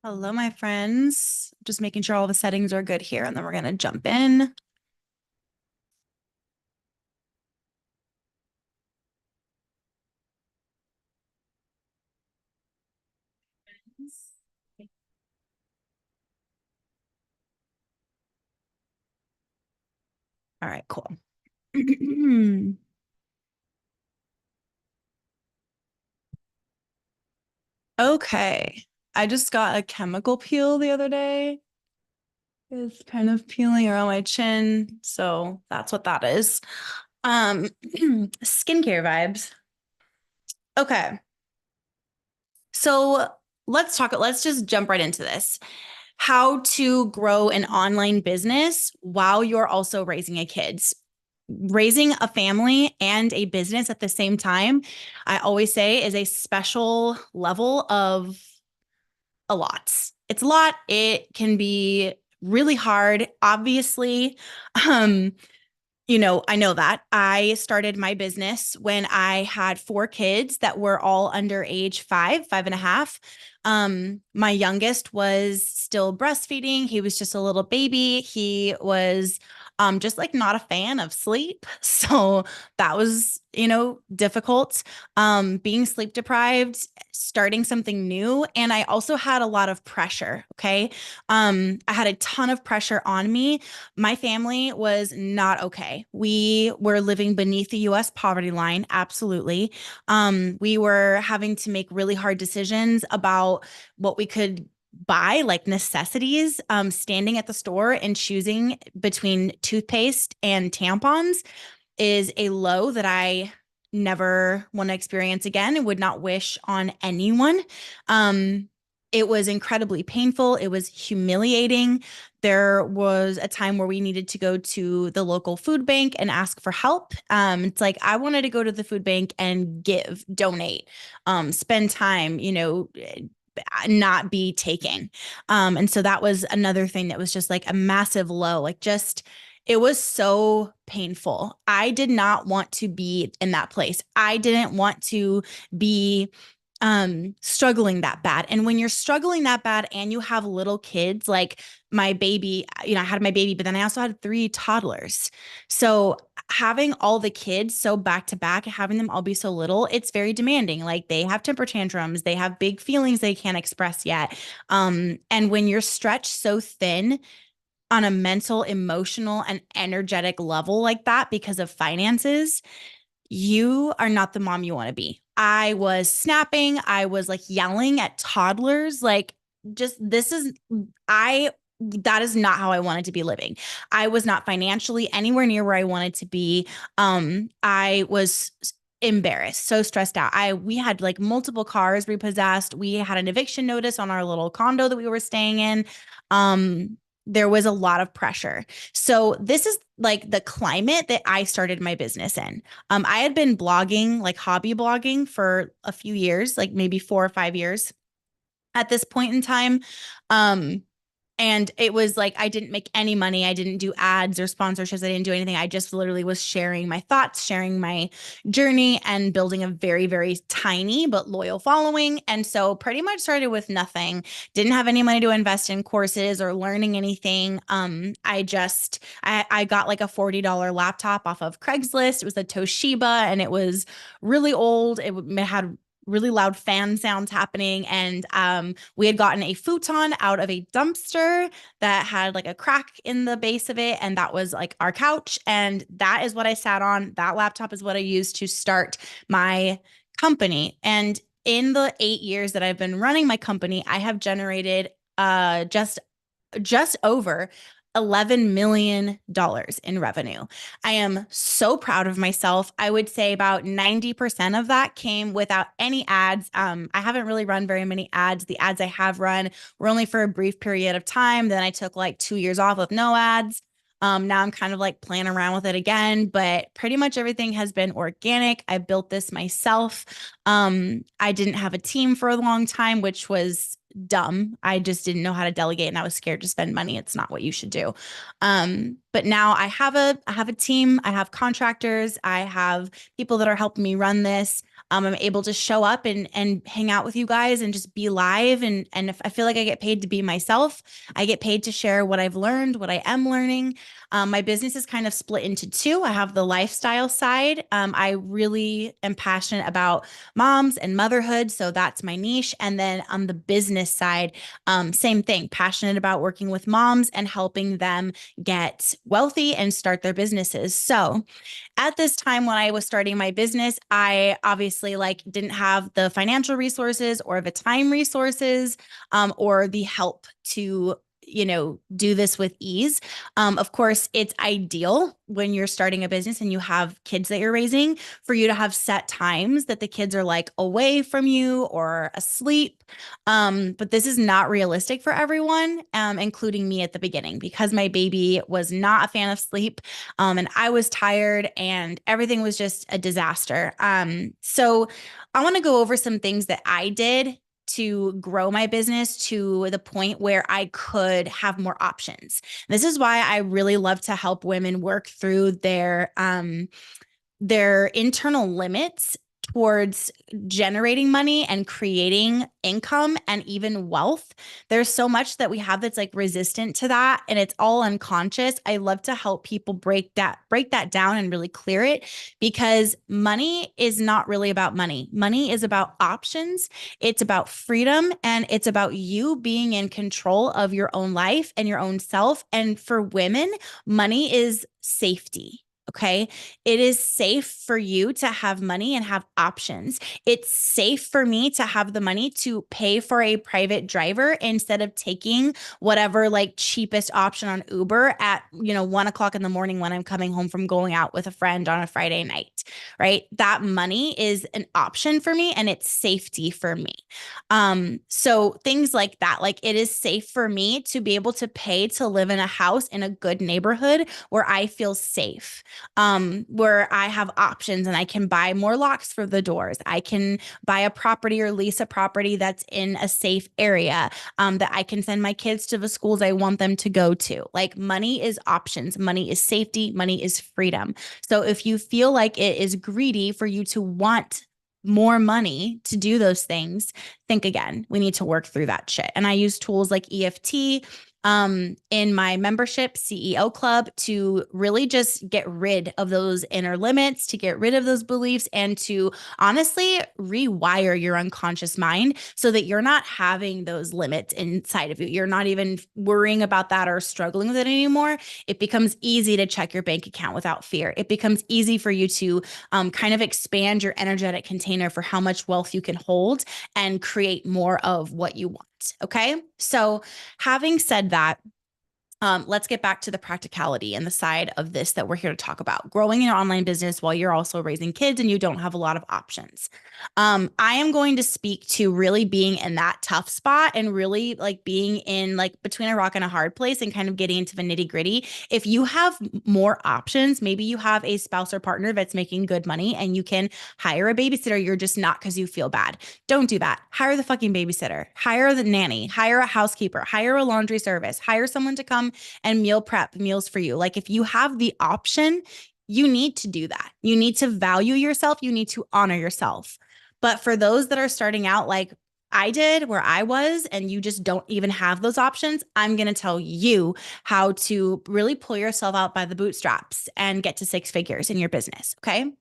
Hello, my friends. Just making sure all the settings are good here, and then we're gonna jump in. All right, cool. Okay. I just got a chemical peel the other day. It's kind of peeling around my chin, so that's what that is. Skincare vibes. Okay. So let's just jump right into this. How to grow an online business while you're also raising a kids. Raising a family and a business at the same time, I always say is a special level of a lot. It's a lot. It can be really hard, obviously. Um, I know that. I started my business when I had four kids that were all under age 5.5. My youngest was still breastfeeding. He was just a little baby. He was just like not a fan of sleep. So that was, difficult. Being sleep deprived, starting something new. And I also had a lot of pressure. Okay. I had a ton of pressure on me. My family was not okay. We were living beneath the US poverty line, absolutely. We were having to make really hard decisions about what we could buy, like necessities, standing at the store and choosing between toothpaste and tampons is a low that I never want to experience again and would not wish on anyone. It was incredibly painful. It was humiliating. There was a time where we needed to go to the local food bank and ask for help. It's like I wanted to go to the food bank and give, donate, spend time, not be taking. And so that was another thing that was just like a massive low, like just it was so painful. I did not want to be in that place. I didn't want to be struggling that bad. And when you're struggling that bad and you have little kids, like my baby, I had my baby, but then I also had three toddlers. So having all the kids so back to back, having them all be so little, it's very demanding. Like they have temper tantrums, they have big feelings they can't express yet. And when you're stretched so thin on a mental, emotional, and energetic level like that because of finances, you are not the mom you want to be. I was snapping, I was like yelling at toddlers, like, just this is, I, that is not how I wanted to be living. I was not financially anywhere near where I wanted to be. I was embarrassed, so stressed out. We had like multiple cars repossessed. We had an eviction notice on our little condo that we were staying in. There was a lot of pressure. So this is like the climate that I started my business in. I had been blogging, like hobby blogging for a few years, like maybe 4 or 5 years at this point in time. Um, and it was like I didn't make any money. I didn't do ads or sponsorships. I didn't do anything. I just literally was sharing my thoughts, sharing my journey, and building a very, very tiny but loyal following. And so pretty much started with nothing. Didn't have any money to invest in courses or learning anything. I got like a $40 laptop off of Craigslist. It was a Toshiba and it was really old. It had really loud fan sounds happening. And we had gotten a futon out of a dumpster that had like a crack in the base of it. And that was like our couch. And that is what I sat on. That laptop is what I used to start my company. And in the 8 years that I've been running my company, I have generated just over $11 million in revenue. I am so proud of myself. I would say about 90% of that came without any ads. I haven't really run very many ads. The ads I have run were only for a brief period of time. Then I took like 2 years off with no ads. Now I'm kind of like playing around with it again, but pretty much everything has been organic. I built this myself. I didn't have a team for a long time, which was dumb. I just didn't know how to delegate and I was scared to spend money. It's not what you should do. But now I have a team, I have contractors, I have people that are helping me run this. I'm able to show up and hang out with you guys and just be live. And if I feel like I get paid to be myself, I get paid to share what I've learned, what I am learning. My business is kind of split into two. I have the lifestyle side. I really am passionate about moms and motherhood, so that's my niche. And then on the business side, same thing, passionate about working with moms and helping them get wealthy and start their businesses. So at this time when I was starting my business, I obviously like didn't have the financial resources or the time resources, or the help to do this with ease. Of course, it's ideal when you're starting a business and you have kids that you're raising for you to have set times that the kids are like away from you or asleep. But this is not realistic for everyone, including me at the beginning, because my baby was not a fan of sleep. And I was tired and everything was just a disaster. So I want to go over some things that I did to grow my business to the point where I could have more options. This is why I really love to help women work through their internal limits towards generating money and creating income and even wealth. There's so much that we have that's like resistant to that, and it's all unconscious. I love to help people break that down and really clear it, because money is not really about money. Money is about options. It's about freedom, and it's about you being in control of your own life and your own self. And for women, money is safety. Okay. It is safe for you to have money and have options. It's safe for me to have the money to pay for a private driver instead of taking whatever like cheapest option on Uber at, 1 o'clock in the morning when I'm coming home from going out with a friend on a Friday night, right? That money is an option for me and it's safety for me. So things like that, like it is safe for me to be able to pay to live in a house in a good neighborhood where I feel safe, where I have options and I can buy more locks for the doors. I can buy a property or lease a property that's in a safe area, that I can send my kids to the schools I want them to go to. Like money is options, money is safety, money is freedom. So if you feel like it is greedy for you to want more money to do those things, think again. We need to work through that shit. And I use tools like EFT, in my membership CEO club to really just get rid of those inner limits, to get rid of those beliefs, and to honestly rewire your unconscious mind so that you're not having those limits inside of you. You're not even worrying about that or struggling with it anymore. It becomes easy to check your bank account without fear. It becomes easy for you to kind of expand your energetic container for how much wealth you can hold and create more of what you want. Okay. So having said that, let's get back to the practicality and the side of this that we're here to talk about. Growing your online business while you're also raising kids and you don't have a lot of options. I am going to speak to really being in that tough spot and really like being in like between a rock and a hard place and kind of getting into the nitty gritty. If you have more options, maybe you have a spouse or partner that's making good money and you can hire a babysitter. You're just not because you feel bad. Don't do that. Hire the fucking babysitter, hire the nanny, hire a housekeeper, hire a laundry service, hire someone to come and meal prep meals for you. Like if you have the option, you need to do that. You need to value yourself. You need to honor yourself. But for those that are starting out, like I did where I was, and you just don't even have those options, I'm going to tell you how to really pull yourself out by the bootstraps and get to six figures in your business. Okay.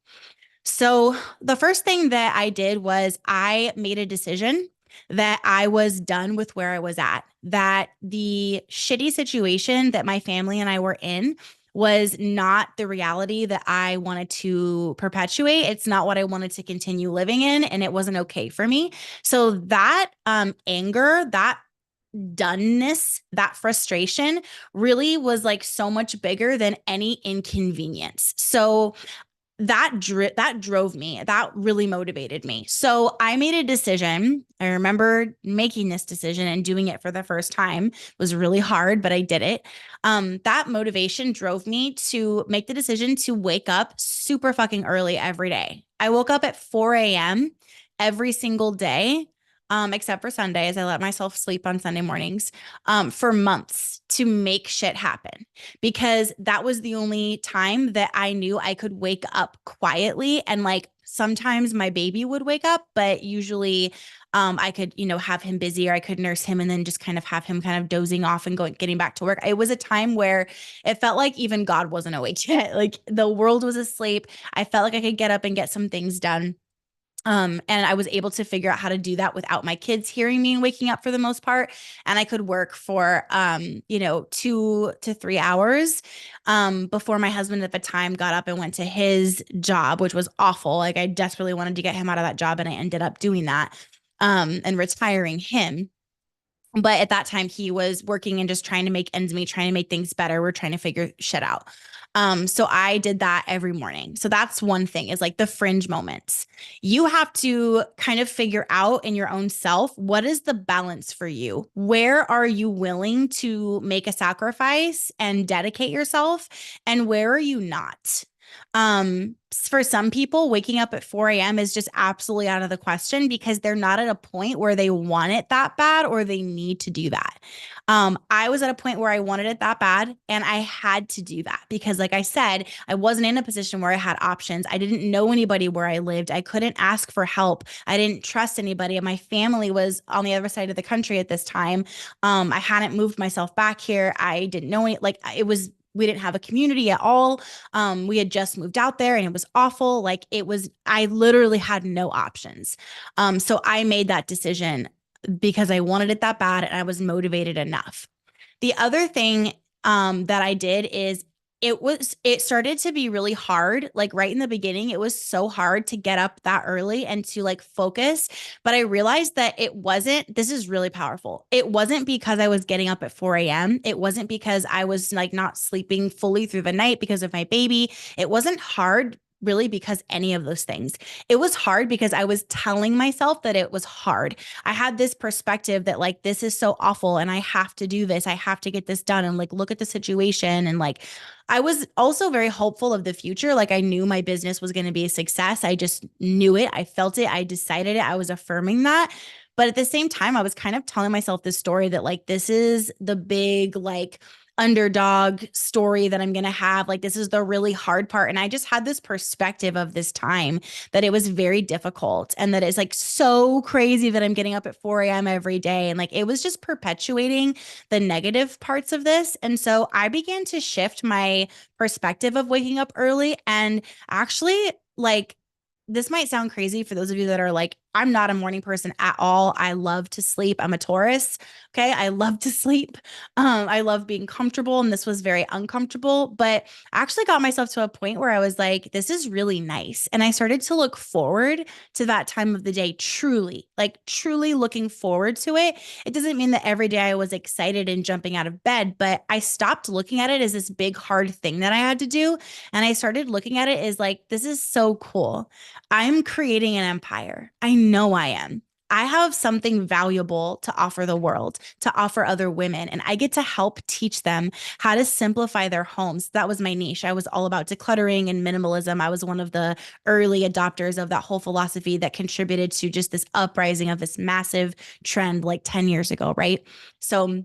So the first thing that I did was I made a decision that I was done with where I was at, that the shitty situation that my family and I were in was not the reality that I wanted to perpetuate. It's not what I wanted to continue living in, and it wasn't okay for me. So that anger, that doneness, that frustration really was like so much bigger than any inconvenience. So that drove me. That really motivated me. So I made a decision. I remember making this decision and doing it for the first time. It was really hard, but I did it. That motivation drove me to make the decision to wake up super fucking early every day. I woke up at 4 a.m. every single day. except for Sundays. I let myself sleep on Sunday mornings, for months to make shit happen because that was the only time that I knew I could wake up quietly. And like sometimes my baby would wake up, but usually I could, have him busy or I could nurse him and then just kind of have him kind of dozing off and getting back to work. It was a time where it felt like even God wasn't awake yet. Like the world was asleep. I felt like I could get up and get some things done. And I was able to figure out how to do that without my kids hearing me and waking up for the most part. And I could work for, 2 to 3 hours, before my husband at the time got up and went to his job, which was awful. Like I desperately wanted to get him out of that job and I ended up doing that, and retiring him. But at that time, he was working and just trying to make ends meet, trying to make things better. We're trying to figure shit out. So I did that every morning. So that's one thing is like the fringe moments. You have to kind of figure out in your own self, what is the balance for you? Where are you willing to make a sacrifice and dedicate yourself? And where are you not? For some people, waking up at 4 a.m. is just absolutely out of the question because they're not at a point where they want it that bad or they need to do that. I was at a point where I wanted it that bad and I had to do that because, like I said, I wasn't in a position where I had options. I didn't know anybody where I lived. I couldn't ask for help. I didn't trust anybody. And my family was on the other side of the country at this time. I hadn't moved myself back here. I didn't know any, like, it was, we didn't have a community at all. We had just moved out there and it was awful. Like it was, I literally had no options. So I made that decision because I wanted it that bad and I was motivated enough. The other thing that I did is it started to be really hard. Like right in the beginning, it was so hard to get up that early and to like focus. But I realized that this is really powerful. It wasn't because I was getting up at 4 a.m. It wasn't because I was like not sleeping fully through the night because of my baby. It wasn't hard really because any of those things. It was hard because I was telling myself that it was hard. I had this perspective that like this is so awful and I have to do this. I have to get this done and like look at the situation and like I was also very hopeful of the future. Like I knew my business was going to be a success. I just knew it. I felt it. I decided it. I was affirming that. But at the same time, I was kind of telling myself this story that like this is the big like underdog story that I'm going to have. Like, this is the really hard part. And I just had this perspective of this time that it was very difficult and that it's like so crazy that I'm getting up at 4 a.m. every day. And like, it was just perpetuating the negative parts of this. And so I began to shift my perspective of waking up early and actually like, this might sound crazy for those of you that are like, I'm not a morning person at all. I love to sleep. I'm a Taurus. Okay. I love to sleep. I love being comfortable. And this was very uncomfortable, but I actually got myself to a point where I was like, this is really nice. And I started to look forward to that time of the day, truly, like truly looking forward to it. It doesn't mean that every day I was excited and jumping out of bed, but I stopped looking at it as this big, hard thing that I had to do. And I started looking at it as like, this is so cool. I'm creating an empire. I know I am. I have something valuable to offer the world, to offer other women, and I get to help teach them how to simplify their homes. That was my niche. I was all about decluttering and minimalism. I was one of the early adopters of that whole philosophy that contributed to just this uprising of this massive trend like 10 years ago, right? So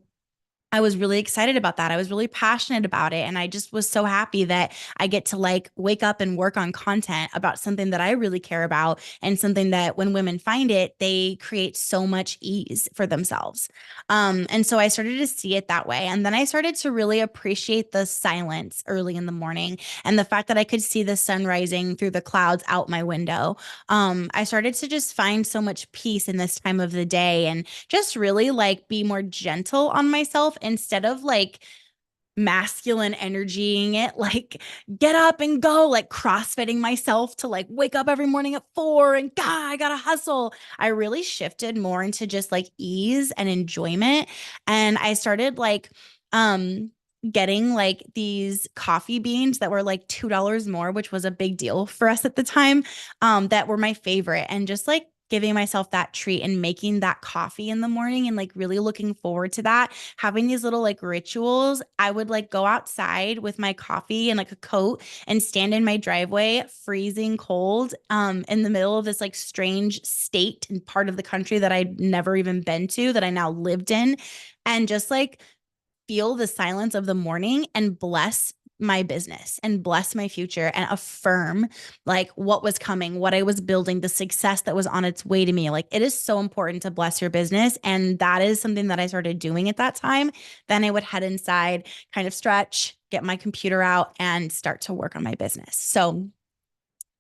I was really excited about that. I was really passionate about it. And I just was so happy that I get to like wake up and work on content about something that I really care about and something that when women find it, they create so much ease for themselves. And so I started to see it that way. And then I started to really appreciate the silence early in the morning and the fact that I could see the sun rising through the clouds out my window. I started to just find so much peace in this time of the day and just really like be more gentle on myself instead of like masculine energying it, like get up and go, like crossfitting myself to like wake up every morning at 4 and God, I gotta hustle. I really shifted more into just like ease and enjoyment. And I started like, getting like these coffee beans that were like $2 more, which was a big deal for us at the time, that were my favorite. And just like giving myself that treat and making that coffee in the morning and like really looking forward to that, having these little like rituals. I would like go outside with my coffee and like a coat and stand in my driveway, freezing cold, in the middle of this like strange state and part of the country that I'd never even been to, that I now lived in, and just like feel the silence of the morning and bless my business and bless my future and affirm like what was coming, what I was building, the success that was on its way to me. Like it is so important to bless your business. And that is something that I started doing at that time. Then I would head inside, kind of stretch, get my computer out and start to work on my business. So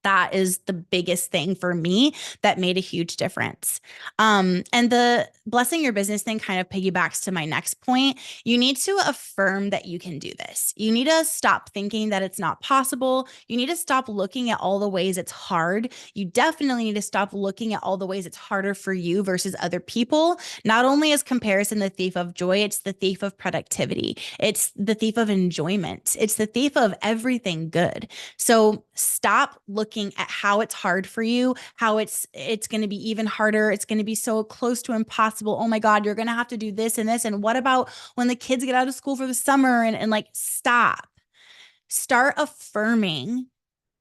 that is the biggest thing for me that made a huge difference. And the blessing your business thing kind of piggybacks to my next point. You need to affirm that you can do this. You need to stop thinking that it's not possible. You need to stop looking at all the ways it's hard. You definitely need to stop looking at all the ways it's harder for you versus other people. Not only is comparison the thief of joy, it's the thief of productivity. It's the thief of enjoyment. It's the thief of everything good. So stop looking at how it's hard for you, how it's going to be even harder. It's going to be so close to impossible. Oh my God, you're going to have to do this and this. And what about when the kids get out of school for the summer and like stop. Start affirming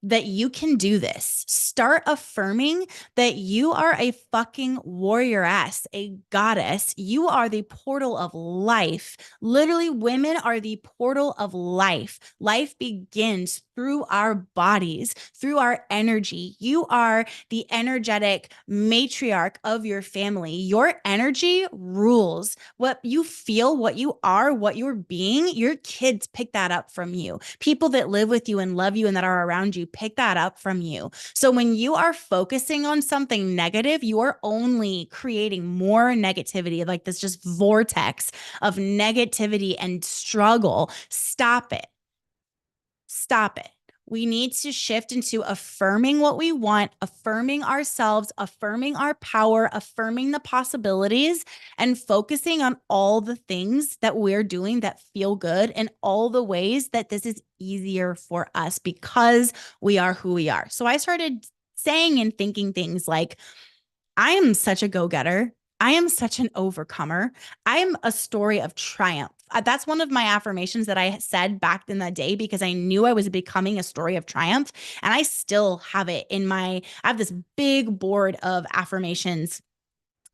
that you can do this. Start affirming that you are a fucking warrioress, a goddess. You are the portal of life. Literally, women are the portal of life. Life begins through our bodies, through our energy. You are the energetic matriarch of your family. Your energy rules. What you feel, what you are, what you're being, your kids pick that up from you. People that live with you and love you and that are around you pick that up from you. So when you are focusing on something negative, you are only creating more negativity, like this just vortex of negativity and struggle. Stop it. Stop it. We need to shift into affirming what we want, affirming ourselves, affirming our power, affirming the possibilities, and focusing on all the things that we're doing that feel good and all the ways that this is easier for us because we are who we are. So I started saying and thinking things like, I am such a go-getter. I am such an overcomer. I am a story of triumph. That's one of my affirmations that I said back in that day because I knew I was becoming a story of triumph. And I still have it I have this big board of affirmations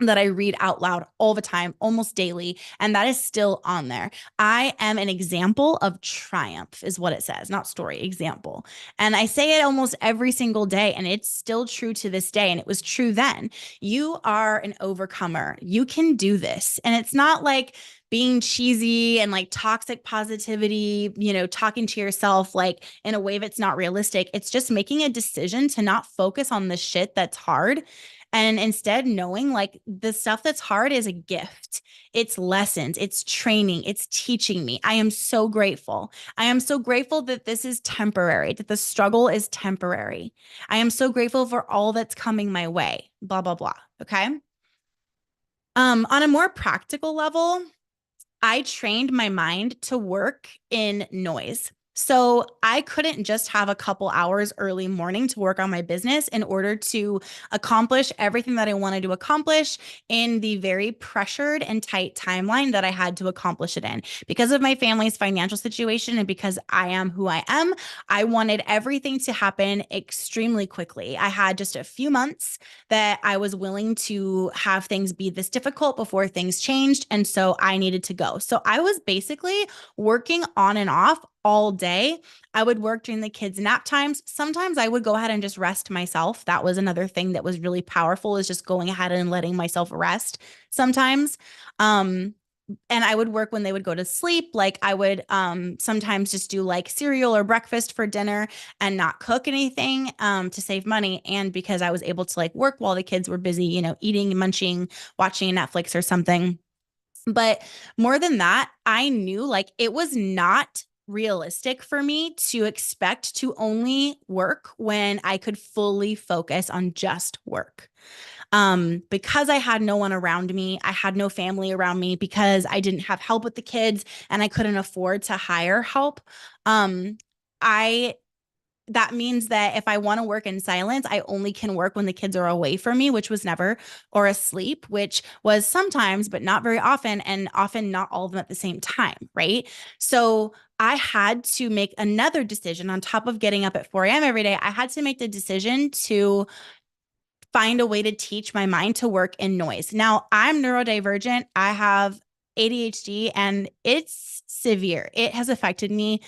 that I read out loud all the time, almost daily. And that is still on there. I am an example of triumph, is what it says, not story, example. And I say it almost every single day, and it's still true to this day. And it was true then. You are an overcomer. You can do this. And it's not like being cheesy and like toxic positivity, talking to yourself like in a way that's not realistic. It's just making a decision to not focus on the shit that's hard and instead knowing like the stuff that's hard is a gift. It's lessons, it's training, it's teaching me. I am so grateful. I am so grateful that this is temporary, that the struggle is temporary. I am so grateful for all that's coming my way, blah, blah, blah. Okay. On a more practical level, I trained my mind to work in noise. So I couldn't just have a couple hours early morning to work on my business in order to accomplish everything that I wanted to accomplish in the very pressured and tight timeline that I had to accomplish it in. Because of my family's financial situation and because I am who I am, I wanted everything to happen extremely quickly. I had just a few months that I was willing to have things be this difficult before things changed. And so I needed to go. So I was basically working on and off all day. I would work during the kids' nap times. Sometimes I would go ahead and just rest myself. That was another thing that was really powerful, is just going ahead and letting myself rest sometimes. And I would work when they would go to sleep. Like I would sometimes just do like cereal or breakfast for dinner and not cook anything to save money. And because I was able to like work while the kids were busy, eating, munching, watching Netflix or something. But more than that, I knew like it was not realistic for me to expect to only work when I could fully focus on just work. Because I had no one around me, I had no family around me, because I didn't have help with the kids and I couldn't afford to hire help. I that means that if I want to work in silence, I only can work when the kids are away from me, which was never, or asleep, which was sometimes, but not very often, and often not all of them at the same time. Right. So I had to make another decision on top of getting up at 4 a.m. every day. I had to make the decision to find a way to teach my mind to work in noise. Now, I'm neurodivergent. I have ADHD and it's severe. It has affected me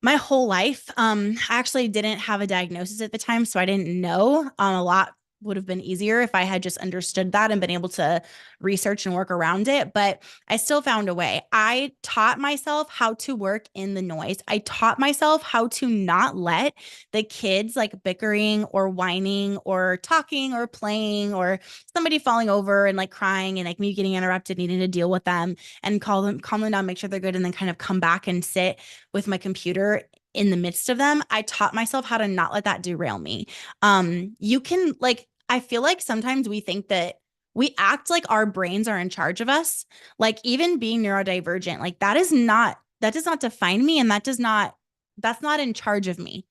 my whole life. I actually didn't have a diagnosis at the time, so I didn't know. A lot would have been easier if I had just understood that and been able to research and work around it. But I still found a way. I taught myself how to work in the noise. I taught myself how to not let the kids like bickering or whining or talking or playing or somebody falling over and like crying and like me getting interrupted, needing to deal with them and calm them down, make sure they're good, and then kind of come back and sit with my computer in the midst of them. I taught myself how to not let that derail me. You can like, I feel like sometimes we think that we act like our brains are in charge of us. Like even being neurodivergent, like that does not define me. And that's not in charge of me.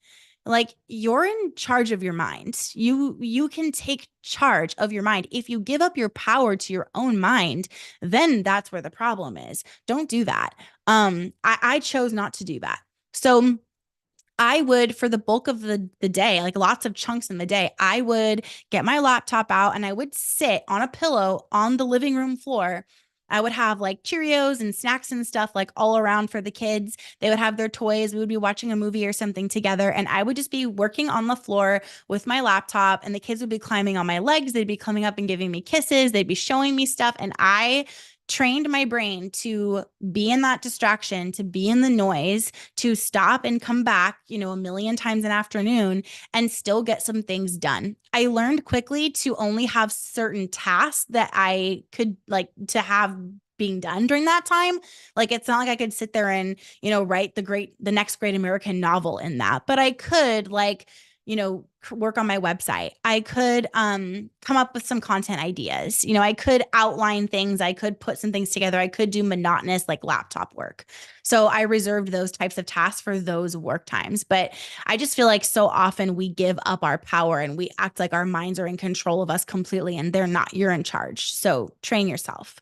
Like you're in charge of your mind. You can take charge of your mind. If you give up your power to your own mind, then that's where the problem is. Don't do that. I chose not to do that. So I would, for the bulk of the day, like lots of chunks in the day, I would get my laptop out and I would sit on a pillow on the living room floor. I would have like Cheerios and snacks and stuff like all around for the kids. They would have their toys. We would be watching a movie or something together. And I would just be working on the floor with my laptop, and the kids would be climbing on my legs. They'd be coming up and giving me kisses. They'd be showing me stuff. And I trained my brain to be in that distraction, to be in the noise, to stop and come back, a million times an afternoon and still get some things done. I learned quickly to only have certain tasks that I could like to have being done during that time. Like it's not like I could sit there and, write the next great American novel in that, but I could like, work on my website. I could come up with some content ideas. I could outline things. I could put some things together. I could do monotonous like laptop work. So I reserved those types of tasks for those work times. But I just feel like so often we give up our power and we act like our minds are in control of us completely, and they're not. You're in charge. So train yourself.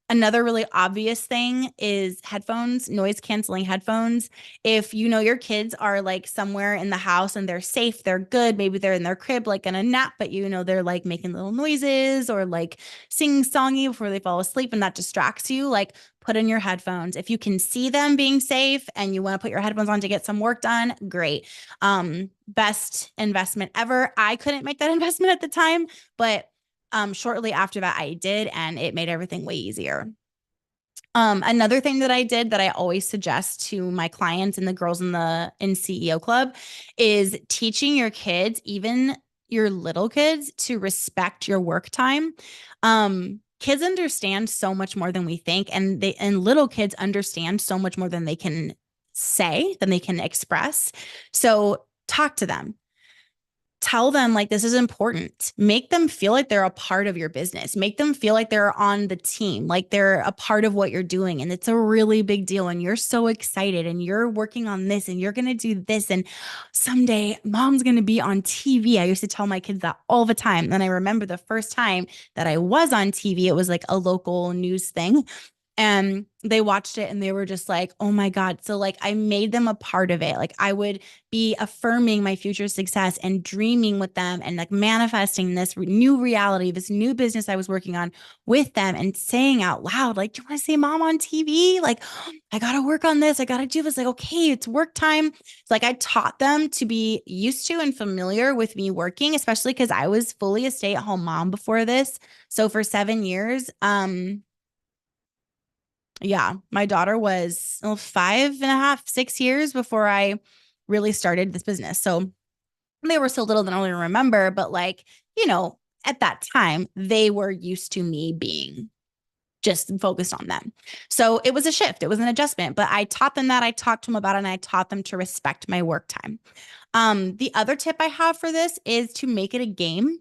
Another really obvious thing is headphones, noise canceling headphones. If your kids are like somewhere in the house and they're safe, they're good, maybe they're in their crib like in a nap, but they're like making little noises or like singing songy before they fall asleep and that distracts you, like put in your headphones. If you can see them being safe and you want to put your headphones on to get some work done, great. Best investment ever. I couldn't make that investment at the time, but shortly after that, I did, and it made everything way easier. Another thing that I did that I always suggest to my clients and the girls in CEO Club is teaching your kids, even your little kids, to respect your work time. Kids understand so much more than we think, and little kids understand so much more than they can say, than they can express. So talk to them. Tell them like this is important. Make them feel like they're a part of your business. Make them feel like they're on the team, like they're a part of what you're doing. And it's a really big deal. And you're so excited and you're working on this and you're going to do this. And someday mom's going to be on TV. I used to tell my kids that all the time. And I remember the first time that I was on TV, it was like a local news thing. And they watched it and they were just like, oh my God. So like I made them a part of it. Like I would be affirming my future success and dreaming with them and like manifesting this new reality, this new business I was working on with them and saying out loud, like, do you want to see mom on TV? Like, I got to work on this. I got to do this. Like, okay, it's work time. It's like I taught them to be used to and familiar with me working, especially because I was fully a stay-at-home mom before this. So for 7 years, yeah, my daughter was 5.5, 6 years before I really started this business. So they were so little that I don't even remember, but like, at that time, they were used to me being just focused on them. So it was a shift. It was an adjustment, but I taught them that. I talked to them about it and I taught them to respect my work time. The other tip I have for this is to make it a game.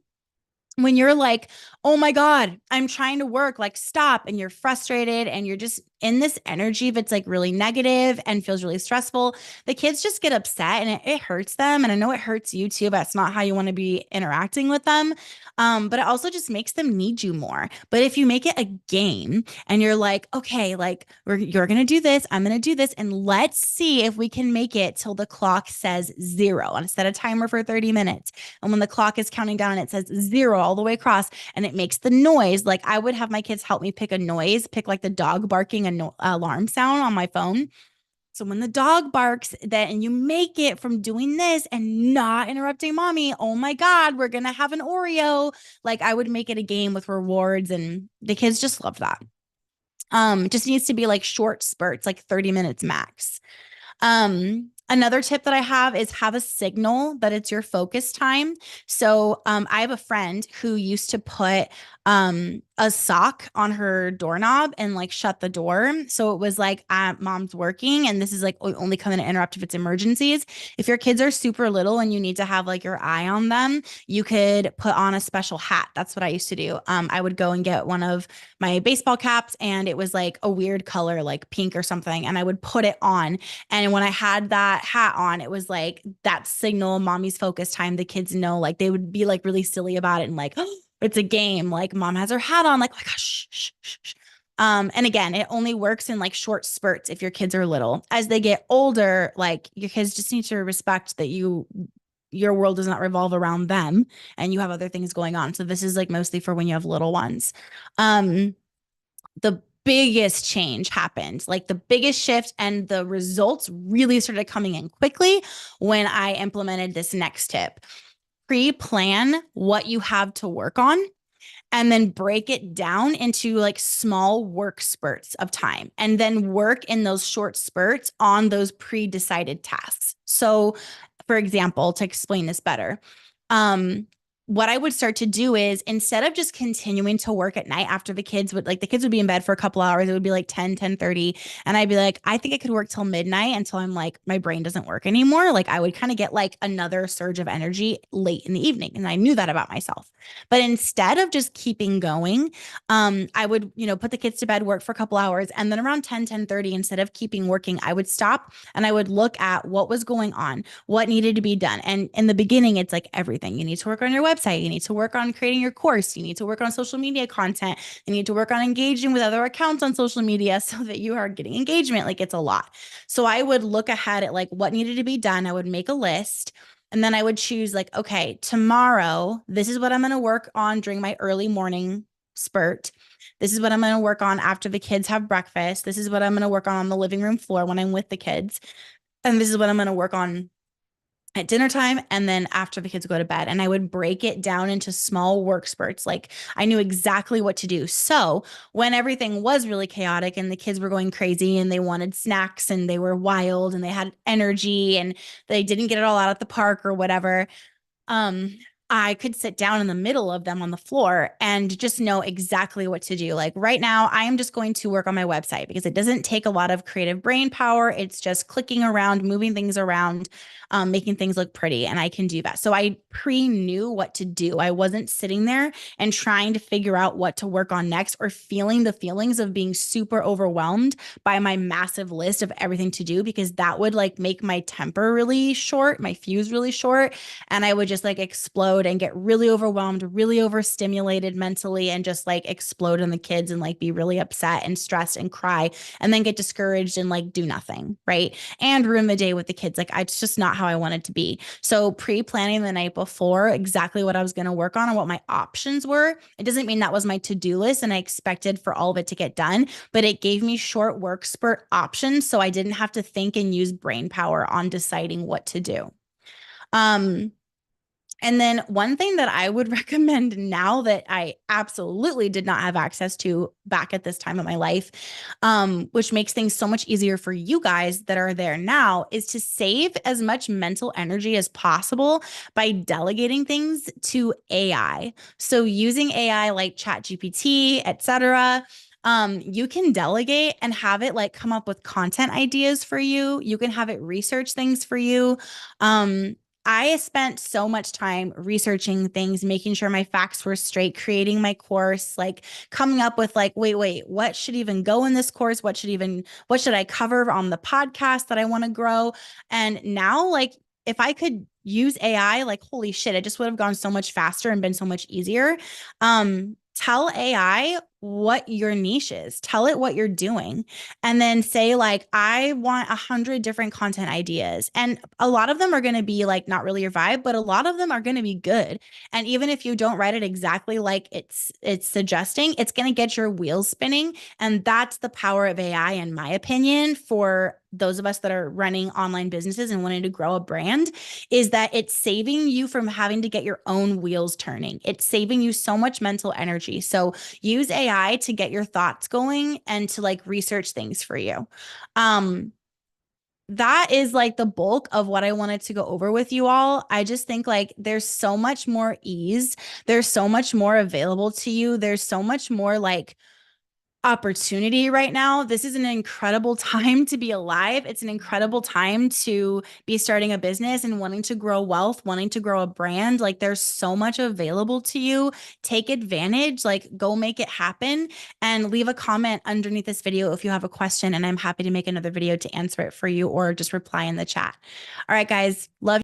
when you're like, oh my God, I'm trying to work, like stop, and you're frustrated and you're just in this energy that's like really negative and feels really stressful, the kids just get upset and it hurts them. And I know it hurts you too, but it's not how you want to be interacting with them. But it also just makes them need you more. But if you make it a game and you're like, okay, like you're going to do this, I'm going to do this, and let's see if we can make it till the clock says zero and set a timer for 30 minutes. And when the clock is counting down and it says zero all the way across and it makes the noise, like I would have my kids help me pick a noise, pick like the dog barking alarm sound on my phone. So when the dog barks that and you make it from doing this and not interrupting mommy, oh my God, we're going to have an Oreo. Like I would make it a game with rewards and the kids just love that. Just needs to be like short spurts, like 30 minutes max. Another tip that I have a signal that it's your focus time. So, I have a friend who used to put a sock on her doorknob and like shut the door. So it was like, mom's working and this is like only coming to interrupt if it's emergencies. If your kids are super little and you need to have like your eye on them, you could put on a special hat. That's what I used to do. I would go and get one of my baseball caps and it was like a weird color, like pink or something. And I would put it on. And when I had that hat on, it was like that signal, mommy's focus time. The kids know, like they would be like really silly about it and like, oh, it's a game. Like mom has her hat on, like, oh my gosh, shh, shh, shh, shh. And again, it only works in like short spurts if your kids are little. As they get older, like your kids just need to respect that your world does not revolve around them and you have other things going on. So this is like mostly for when you have little ones. The biggest change happened, like the biggest shift, and the results really started coming in quickly when I implemented this next tip. Pre-plan what you have to work on and then break it down into like small work spurts of time and then work in those short spurts on those pre-decided tasks. So, for example, to explain this better, what I would start to do is instead of just continuing to work at night after the kids would be in bed for a couple hours, it would be like 10:30. And I'd be like, I think I could work till midnight until I'm like, my brain doesn't work anymore. Like I would kind of get like another surge of energy late in the evening. And I knew that about myself. But instead of just keeping going, I would, put the kids to bed, work for a couple hours. And then around 10:30, instead of keeping working, I would stop and I would look at what was going on, what needed to be done. And in the beginning, it's like everything. You need to work on your website. You need to work on creating your course. You need to work on social media content. You need to work on engaging with other accounts on social media so that you are getting engagement. Like it's a lot. So I would look ahead at like what needed to be done. I would make a list. And then I would choose like, okay, tomorrow, this is what I'm going to work on during my early morning spurt. This is what I'm going to work on after the kids have breakfast. This is what I'm going to work on the living room floor when I'm with the kids. And this is what I'm going to work on at dinner time and then after the kids go to bed. And I would break it down into small work spurts. Like I knew exactly what to do. So when everything was really chaotic and the kids were going crazy and they wanted snacks and they were wild and they had energy and they didn't get it all out at the park or whatever, um, I could sit down in the middle of them on the floor and just know exactly what to do. Like right now, I am just going to work on my website because it doesn't take a lot of creative brain power. It's just clicking around, moving things around, making things look pretty. And I can do that. So I knew what to do. I wasn't sitting there and trying to figure out what to work on next or feeling the feelings of being super overwhelmed by my massive list of everything to do, because that would like make my temper really short, my fuse really short. And I would just like explode and get really overwhelmed, really overstimulated mentally, and just like explode on the kids and like be really upset and stressed and cry and then get discouraged and like do nothing. Right. And ruin the day with the kids. Like it's just not how I wanted to be. So pre-planning the night before exactly what I was going to work on and what my options were. It doesn't mean that was my to-do list and I expected for all of it to get done, but it gave me short work spurt options. So I didn't have to think and use brain power on deciding what to do. And then one thing that I would recommend now that I absolutely did not have access to back at this time of my life, which makes things so much easier for you guys that are there now, is to save as much mental energy as possible by delegating things to AI. So using AI like ChatGPT, etc. You can delegate and have it like come up with content ideas for you. You can have it research things for you. I spent so much time researching things, making sure my facts were straight, creating my course, like coming up with like, wait, what should even go in this course? What should I cover on the podcast that I want to grow? And now, like, if I could use AI, like, holy shit, it just would have gone so much faster and been so much easier. Tell AI what your niche is, tell it what you're doing, and then say, like, I want 100 different content ideas. And a lot of them are going to be like not really your vibe, but a lot of them are going to be good. And even if you don't write it exactly like it's suggesting, it's going to get your wheels spinning. And that's the power of AI, in my opinion, for those of us that are running online businesses and wanting to grow a brand, is that it's saving you from having to get your own wheels turning. It's saving you so much mental energy. So use AI to get your thoughts going and to like research things for you. Um, that is like the bulk of what I wanted to go over with you all. I just think like there's so much more ease. There's so much more available to you. There's so much more like opportunity right now. This is an incredible time to be alive. It's an incredible time to be starting a business and wanting to grow wealth, wanting to grow a brand. Like there's so much available to you. Take advantage, like go make it happen, and leave a comment underneath this video if you have a question, and I'm happy to make another video to answer it for you or just reply in the chat. All right, guys, love